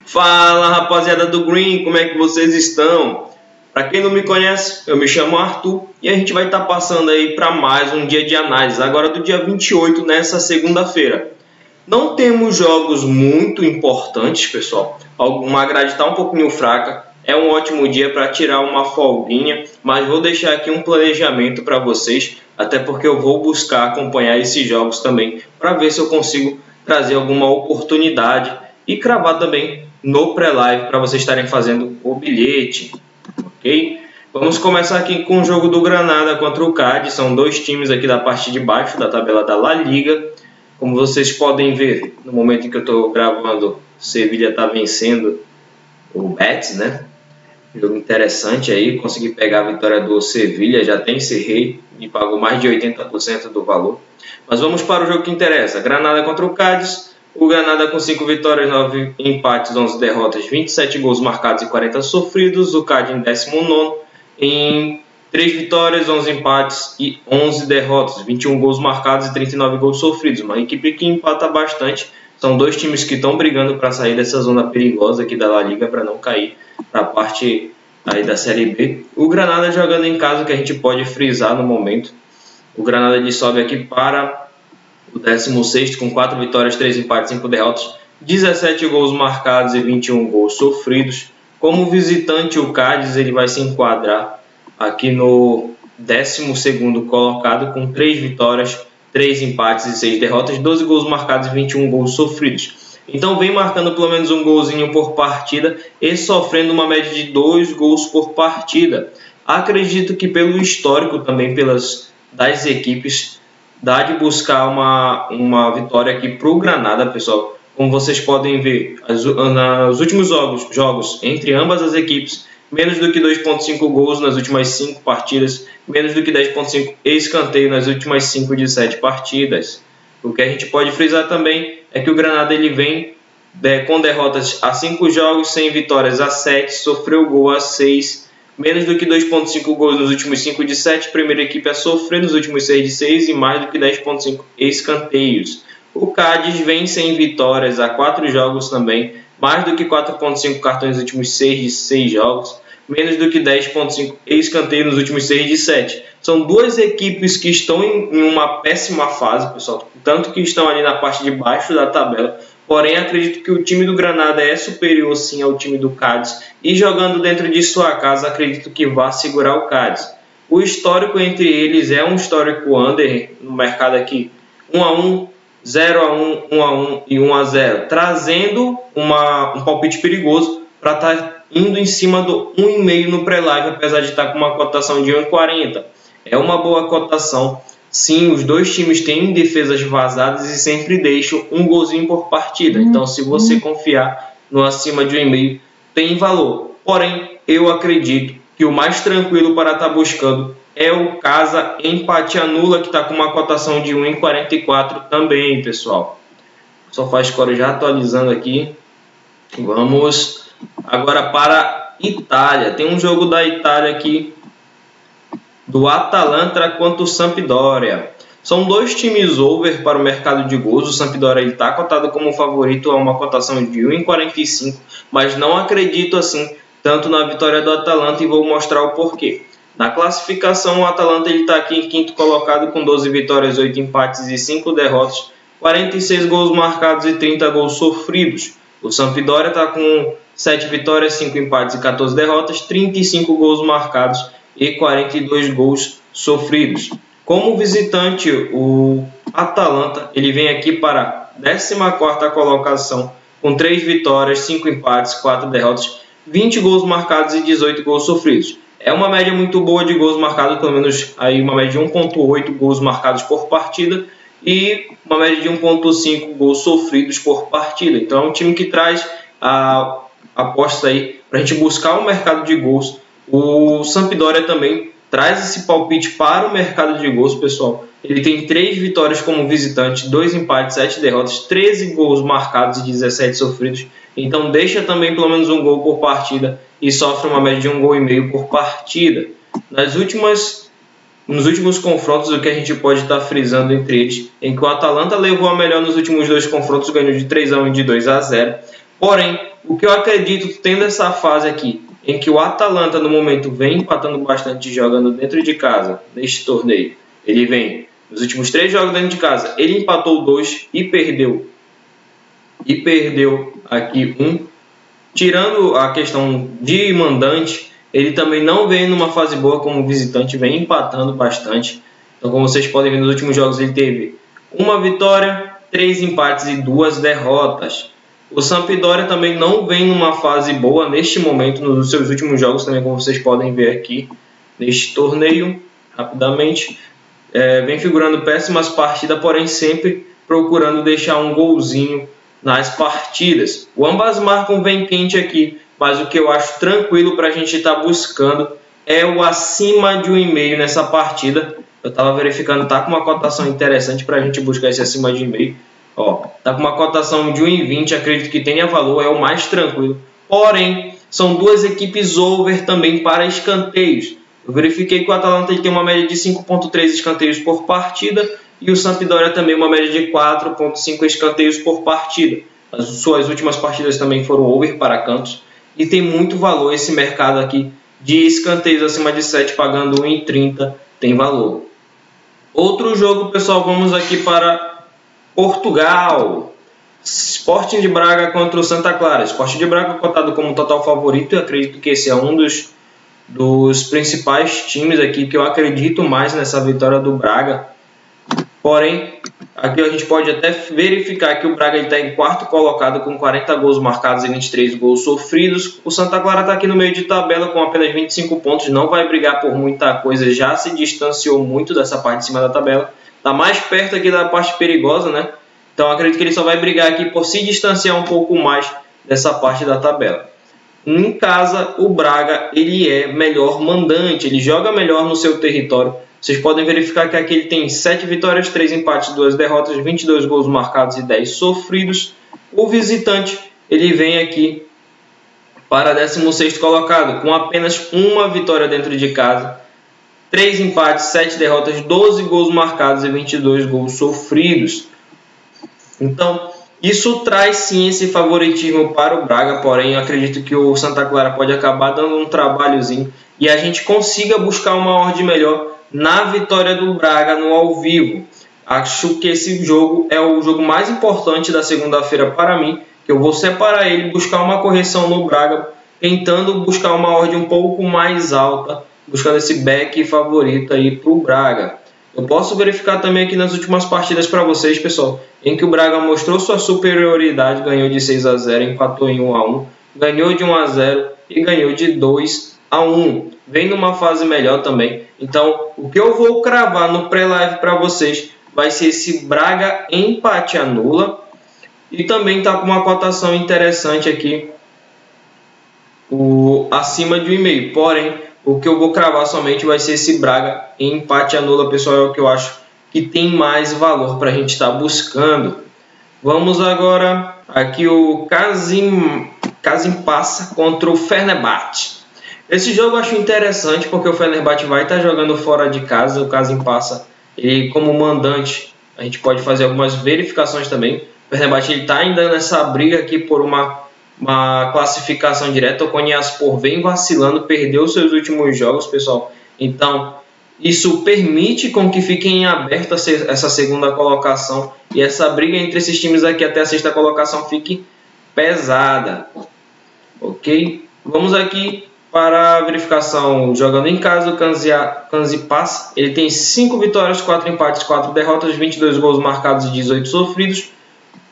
Fala, rapaziada do Green, como é que vocês estão? Para quem não me conhece, eu me chamo Arthur e a gente vai estar passando aí para mais um dia de análise, agora do dia 28, nessa segunda-feira. Não temos jogos muito importantes, pessoal. Uma grade está um pouquinho fraca. É um ótimo dia para tirar uma folguinha, mas vou deixar aqui um planejamento para vocês, até porque eu vou buscar acompanhar esses jogos também, para ver se eu consigo trazer alguma oportunidade e cravar também no pré-live para vocês estarem fazendo o bilhete, ok? Vamos começar aqui com o jogo do Granada contra o Cádiz. São dois times aqui da parte de baixo da tabela da La Liga. Como vocês podem ver, no momento em que eu estou gravando, o Sevilla está vencendo o Betis, né? Jogo interessante aí, consegui pegar a vitória do Sevilla, já tem encerrei e pagou mais de 80% do valor. Mas vamos para o jogo que interessa. Granada contra o Cádiz. O Granada com 5 vitórias, 9 empates, 11 derrotas, 27 gols marcados e 40 sofridos. O Cádiz em 19º, em 3 vitórias, 11 empates e 11 derrotas, 21 gols marcados e 39 gols sofridos. Uma equipe que empata bastante. São dois times que estão brigando para sair dessa zona perigosa aqui da La Liga, para não cair para a parte aí da Série B. O Granada jogando em casa, que a gente pode frisar no momento. O Granada sobe aqui para o 16º com 4 vitórias, 3 empates, 5 derrotas, 17 gols marcados e 21 gols sofridos. Como visitante, o Cádiz ele vai se enquadrar aqui no 12º colocado com 3 vitórias, 3 empates e 6 derrotas, 12 gols marcados e 21 gols sofridos. Então vem marcando pelo menos um golzinho por partida e sofrendo uma média de 2 gols por partida. Acredito que pelo histórico também das equipes, dá de buscar uma vitória aqui para o Granada, pessoal. Como vocês podem ver, nos últimos jogos entre ambas as equipes, menos do que 2,5 gols nas últimas 5 partidas, menos do que 10,5 escanteio nas últimas 5 de 7 partidas. O que a gente pode frisar também é que o Granada ele vem com derrotas a 5 jogos, sem vitórias a 7, sofreu gol a 6, menos do que 2,5 gols nos últimos 5 de 7, primeira equipe a sofrer nos últimos 6 de 6 e mais do que 10,5 escanteios. O Cádiz vem sem vitórias a 4 jogos também, mais do que 4,5 cartões nos últimos 6 de 6 jogos, menos do que 10,5 escanteios nos últimos 6 de 7. São duas equipes que estão em uma péssima fase, pessoal, tanto que estão ali na parte de baixo da tabela. Porém, acredito que o time do Granada é superior sim ao time do Cádiz e jogando dentro de sua casa, acredito que vá segurar o Cádiz. O histórico entre eles é um histórico under no mercado aqui, 1-1, 0-1, 1-1 e 1-0, trazendo um palpite perigoso para estar indo em cima do 1,5 no pré-live, apesar de estar com uma cotação de 1,40. É uma boa cotação. Sim, os dois times têm defesas vazadas e sempre deixam um golzinho por partida. Então, se você confiar no acima de 1,5, tem valor. Porém, eu acredito que o mais tranquilo para estar buscando é o Casa empate anula, que está com uma cotação de 1,44 também, pessoal. SofaScore já atualizando aqui. Vamos agora para Itália. Tem um jogo da Itália aqui, do Atalanta contra o Sampdoria. São dois times over para o mercado de gols. O Sampdoria está cotado como favorito a uma cotação de 1,45, mas não acredito assim tanto na vitória do Atalanta e vou mostrar o porquê. Na classificação, o Atalanta está aqui em quinto colocado com 12 vitórias, 8 empates e 5 derrotas, 46 gols marcados e 30 gols sofridos. O Sampdoria está com 7 vitórias, 5 empates e 14 derrotas, 35 gols marcados e 42 gols sofridos. Como visitante, o Atalanta ele vem aqui para a 14ª colocação com 3 vitórias, 5 empates, 4 derrotas, 20 gols marcados e 18 gols sofridos. É uma média muito boa de gols marcados, pelo menos aí uma média de 1,8 gols marcados por partida e uma média de 1,5 gols sofridos por partida. Então é um time que traz a aposta aí para a gente buscar o mercado de gols. O Sampdoria também traz esse palpite para o mercado de gols, pessoal. Ele tem 3 vitórias como visitante, 2 empates, 7 derrotas, 13 gols marcados e 17 sofridos. Então deixa também pelo menos um gol por partida e sofre uma média de 1,5 gols por partida. Nos últimos confrontos, o que a gente pode estar frisando entre eles, em que o Atalanta levou a melhor nos últimos 2 confrontos, ganhou de 3-1 e de 2-0. Porém, o que eu acredito, tendo essa fase aqui, em que o Atalanta no momento vem empatando bastante jogando dentro de casa, neste torneio, ele vem nos últimos 3 jogos dentro de casa, ele empatou 2 e perdeu aqui 1. Tirando a questão de mandante, ele também não vem numa fase boa como visitante, vem empatando bastante. Então, como vocês podem ver, nos últimos jogos ele teve 1 vitória, 3 empates e 2 derrotas. O Sampdoria também não vem numa fase boa neste momento, nos seus últimos jogos também, como vocês podem ver aqui neste torneio, rapidamente. Vem figurando péssimas partidas, porém sempre procurando deixar um golzinho nas partidas. O ambas marcam vem quente aqui, mas o que eu acho tranquilo para a gente estar buscando é o acima de 1,5 nessa partida. Eu estava verificando, tá com uma cotação interessante para a gente buscar esse acima de 1,5. Tá com uma cotação de 1,20, acredito que tenha valor, é o mais tranquilo. Porém, são 2 equipes over também para escanteios. Eu verifiquei que o Atalanta tem uma média de 5,3 escanteios por partida e o Sampdoria também uma média de 4,5 escanteios por partida. As suas últimas partidas também foram over para cantos e tem muito valor esse mercado aqui de escanteios acima de 7 pagando 1,30, tem valor. Outro jogo, pessoal, vamos aqui para Portugal. Sporting de Braga contra o Santa Clara. Sporting de Braga cotado como total favorito, eu acredito que esse é um dos principais times aqui que eu acredito mais nessa vitória do Braga. Porém, aqui a gente pode até verificar que o Braga está em 4º colocado com 40 gols marcados e 23 gols sofridos. O Santa Clara está aqui no meio de tabela com apenas 25 pontos, não vai brigar por muita coisa, já se distanciou muito dessa parte de cima da tabela. Está mais perto aqui da parte perigosa, né? Então acredito que ele só vai brigar aqui por se distanciar um pouco mais dessa parte da tabela. Em casa, o Braga ele é melhor mandante, ele joga melhor no seu território. Vocês podem verificar que aqui ele tem 7 vitórias, 3 empates, 2 derrotas, 22 gols marcados e 10 sofridos. O visitante ele vem aqui para 16º colocado, com apenas 1 vitória dentro de casa, 3 empates, 7 derrotas, 12 gols marcados e 22 gols sofridos. Então, isso traz sim esse favoritismo para o Braga, porém eu acredito que o Santa Clara pode acabar dando um trabalhozinho e a gente consiga buscar uma odd melhor na vitória do Braga no ao vivo. Acho que esse jogo é o jogo mais importante da segunda-feira para mim, que eu vou separar ele, buscar uma correção no Braga, tentando buscar uma odd um pouco mais alta, buscando esse back favorito aí para o Braga. Eu posso verificar também aqui nas últimas partidas para vocês, pessoal, em que o Braga mostrou sua superioridade, ganhou de 6-0, empatou em 1-1, ganhou de 1-0 e ganhou de 2-1. Vem numa fase melhor também. Então, o que eu vou cravar no pré-live para vocês vai ser esse Braga empate anula. E também está com uma cotação interessante aqui, acima de 1,5. Porém, o que eu vou cravar somente vai ser esse Braga empate anula, pessoal, é o que eu acho que tem mais valor para a gente estar buscando. Vamos agora aqui o Kasimpasa contra o Fenerbahçe. Esse jogo eu acho interessante porque o Fenerbahçe vai estar jogando fora de casa. O Kasimpasa, ele como mandante, a gente pode fazer algumas verificações também. O Fenerbahçe está ainda nessa briga aqui por uma classificação direta. O Konyaspor vem vacilando, perdeu seus últimos jogos, pessoal. Então, isso permite com que fiquem em aberto essa segunda colocação e essa briga entre esses times aqui até a 6ª colocação fique pesada. Ok? Vamos aqui para a verificação. Jogando em casa, o Kasimpasa, ele tem 5 vitórias, 4 empates, 4 derrotas, 22 gols marcados e 18 sofridos.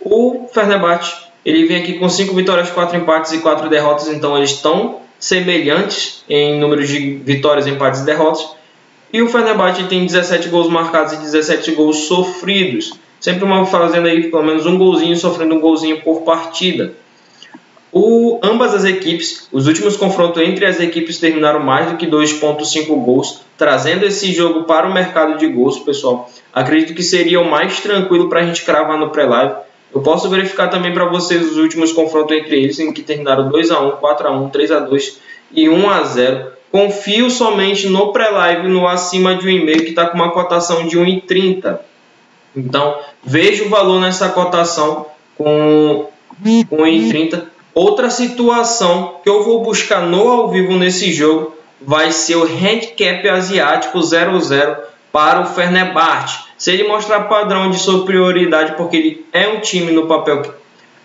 O Fenerbahçe, ele vem aqui com 5 vitórias, 4 empates e 4 derrotas, então eles estão semelhantes em números de vitórias, empates e derrotas. E o Fenerbahçe tem 17 gols marcados e 17 gols sofridos. Sempre fazendo aí pelo menos um golzinho, sofrendo um golzinho por partida. Ambas as equipes, os últimos confrontos entre as equipes terminaram mais do que 2,5 gols, trazendo esse jogo para o mercado de gols, pessoal. Acredito que seria o mais tranquilo para a gente cravar no pré-live. Eu posso verificar também para vocês os últimos confrontos entre eles, em que terminaram 2-1, 4-1, 3-2 e 1-0. Confio somente no pré-live, no acima de 1,5, que está com uma cotação de 1,30. Então, vejo o valor nessa cotação com 1,30. Outra situação que eu vou buscar no ao vivo nesse jogo vai ser o handicap asiático 0-0 para o Fenerbahçe. Se ele mostrar padrão de superioridade, porque ele é um time no papel que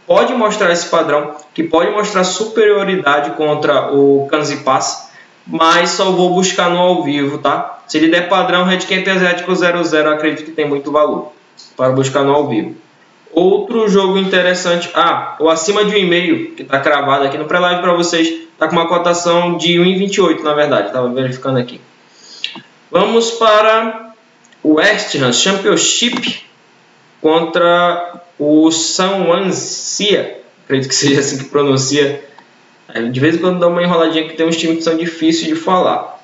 pode mostrar esse padrão, que pode mostrar superioridade contra o Kanzipas, mas só vou buscar no ao vivo, tá? Se ele der padrão handicap asiático 0-0, acredito que tem muito valor para buscar no ao vivo. Outro jogo interessante, o acima de 1,5, que está cravado aqui no pré-live para vocês, está com uma cotação de 1,28, na verdade, estava verificando aqui. Vamos para o West Ham Championship contra o Swansea, acredito que seja assim que pronuncia. De vez em quando dá uma enroladinha que tem uns times que são difíceis de falar.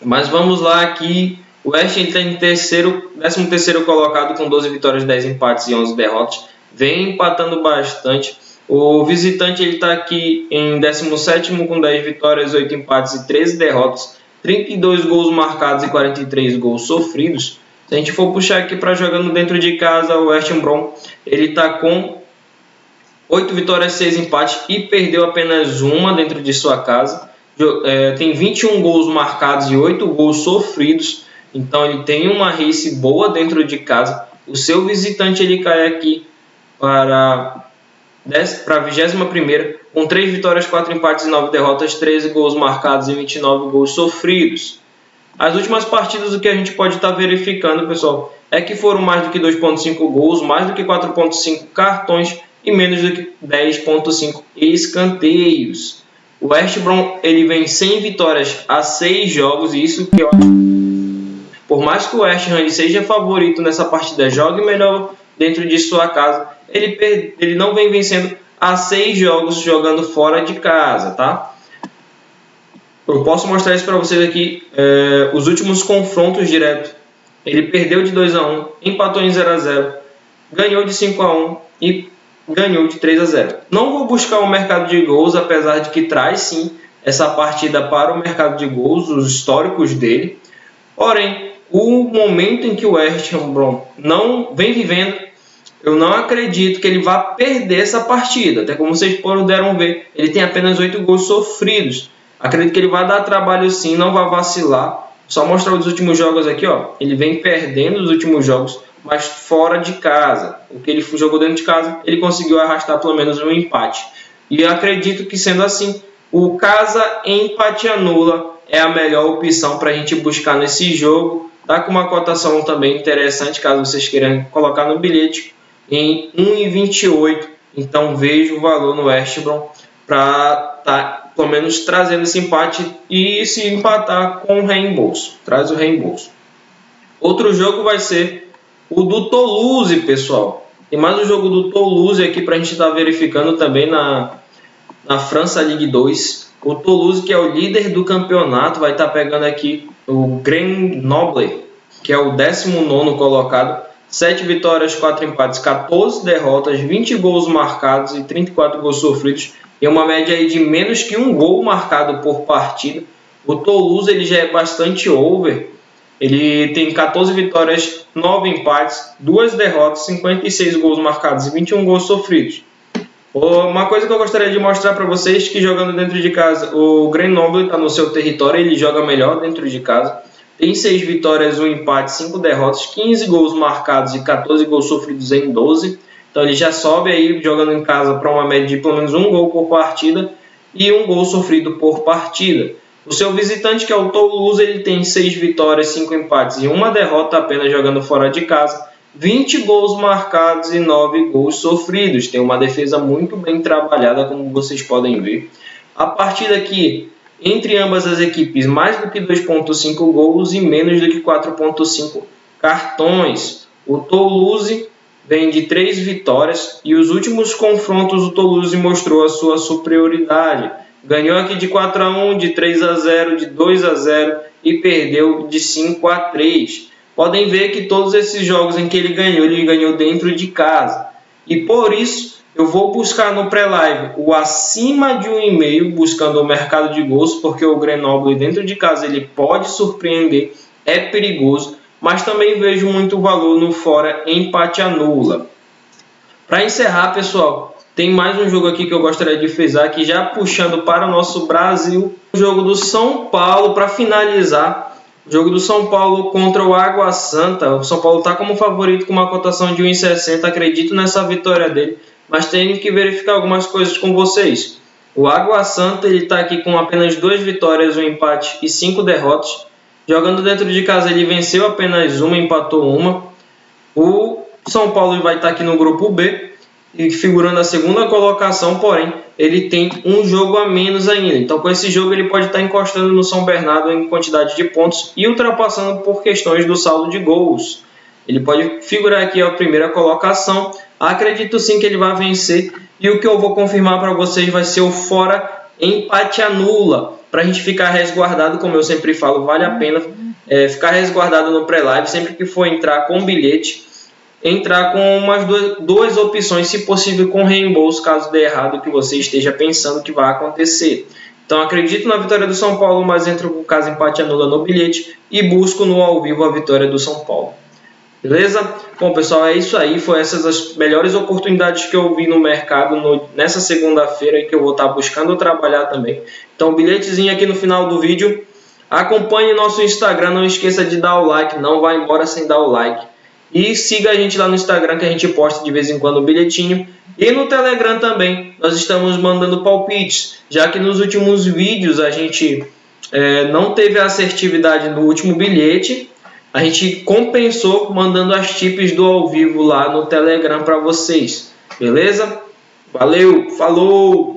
Mas vamos lá aqui. O West Ham está em 13º colocado com 12 vitórias, 10 empates e 11 derrotas. Vem empatando bastante. O visitante está aqui em 17º com 10 vitórias, 8 empates e 13 derrotas. 32 gols marcados e 43 gols sofridos. Se a gente for puxar aqui para jogando dentro de casa, o West Brom ele está com 8 vitórias, 6 empates e perdeu apenas uma dentro de sua casa. Tem 21 gols marcados e 8 gols sofridos. Então ele tem uma race boa dentro de casa. O seu visitante ele cai aqui para a 21ª com 3 vitórias, 4 empates e 9 derrotas, 13 gols marcados e 29 gols sofridos. As últimas partidas, o que a gente pode estar verificando, pessoal, é que foram mais do que 2,5 gols, mais do que 4,5 cartões e menos do que 10,5 escanteios. O West Brom ele vem sem vitórias a 6 jogos, e isso que é ótimo. Por mais que o West Ham seja favorito nessa partida, jogue melhor dentro de sua casa, ele não vem vencendo a 6 jogos jogando fora de casa, tá? Eu posso mostrar isso para vocês aqui, os últimos confrontos diretos. Ele perdeu de 2-1, empatou em 0-0, ganhou de 5-1 e ganhou de 3-0. Não vou buscar o mercado de gols, apesar de que traz sim essa partida para o mercado de gols, os históricos dele. Porém, o momento em que o West Ham não vem vivendo, eu não acredito que ele vá perder essa partida. Até como vocês puderam ver, ele tem apenas 8 gols sofridos. Acredito que ele vai dar trabalho sim, não vai vacilar. Só mostrar os últimos jogos aqui, ó. Ele vem perdendo os últimos jogos, mas fora de casa. O que ele jogou dentro de casa, ele conseguiu arrastar pelo menos um empate. E eu acredito que sendo assim, o casa empate anula é a melhor opção para a gente buscar nesse jogo. Tá com uma cotação também interessante, caso vocês queiram colocar no bilhete, em 1,28. Então vejo o valor no West Brom para estar pelo menos trazendo esse empate, e se empatar com o reembolso, traz o reembolso. Outro jogo vai ser o do Toulouse, pessoal. Tem mais um jogo do Toulouse aqui para a gente estar verificando também na França Ligue 2. O Toulouse, que é o líder do campeonato, vai estar pegando aqui o Grenoble, que é o 19º colocado. 7 vitórias, 4 empates, 14 derrotas, 20 gols marcados e 34 gols sofridos. E uma média aí de menos que um gol marcado por partida. O Toulouse ele já é bastante over. Ele tem 14 vitórias, 9 empates, 2 derrotas, 56 gols marcados e 21 gols sofridos. Uma coisa que eu gostaria de mostrar para vocês, que jogando dentro de casa, o Grenoble está no seu território, ele joga melhor dentro de casa. Tem 6 vitórias, 1 empate, 5 derrotas, 15 gols marcados e 14 gols sofridos em 12. Então ele já sobe aí jogando em casa para uma média de pelo menos um gol por partida e um gol sofrido por partida. O seu visitante, que é o Toulouse, ele tem 6 vitórias, 5 empates e 1 derrota apenas jogando fora de casa. 20 gols marcados e 9 gols sofridos. Tem uma defesa muito bem trabalhada, como vocês podem ver. A partida aqui, entre ambas as equipes, mais do que 2,5 gols e menos do que 4,5 cartões. O Toulouse vem de 3 vitórias e os últimos confrontos o Toulouse mostrou a sua superioridade. Ganhou aqui de 4-1, de 3-0, de 2-0 e perdeu de 5-3. Podem ver que todos esses jogos em que ele ganhou dentro de casa. E por isso eu vou buscar no pré-live o acima de 1,5, buscando o mercado de gols, porque o Grenoble dentro de casa ele pode surpreender, é perigoso, mas também vejo muito valor no fora empate anula. Para encerrar, pessoal, tem mais um jogo aqui que eu gostaria de frisar, que já puxando para o nosso Brasil, o jogo do São Paulo, para finalizar, o jogo do São Paulo contra o Água Santa. O São Paulo está como favorito com uma cotação de 1,60, acredito nessa vitória dele, mas tenho que verificar algumas coisas com vocês. O Água Santa está aqui com apenas 2 vitórias, 1 empate e 5 derrotas. Jogando dentro de casa ele venceu apenas uma, empatou uma. O São Paulo vai estar aqui no grupo B, e figurando a segunda colocação, porém, ele tem um jogo a menos ainda. Então, com esse jogo, ele pode estar encostando no São Bernardo em quantidade de pontos e ultrapassando por questões do saldo de gols. Ele pode figurar aqui a primeira colocação. Acredito sim que ele vai vencer. E o que eu vou confirmar para vocês vai ser o fora empate anula. Para a gente ficar resguardado, como eu sempre falo, vale a pena ficar resguardado no pré-live. Sempre que for entrar com bilhete, entrar com umas duas opções, se possível com reembolso, caso dê errado o que você esteja pensando que vai acontecer. Então acredito na vitória do São Paulo, mas entro com caso empate anula no bilhete e busco no ao vivo a vitória do São Paulo. Beleza? Bom, pessoal, é isso aí. Foram essas as melhores oportunidades que eu vi no mercado nessa segunda-feira e que eu vou estar buscando trabalhar também. Então, bilhetezinho aqui no final do vídeo. Acompanhe nosso Instagram, não esqueça de dar o like, não vá embora sem dar o like. E siga a gente lá no Instagram, que a gente posta de vez em quando um bilhetinho. E no Telegram também, nós estamos mandando palpites, já que nos últimos vídeos a gente não teve a assertividade no último bilhete. A gente compensou mandando as tips do ao vivo lá no Telegram para vocês. Beleza? Valeu, falou!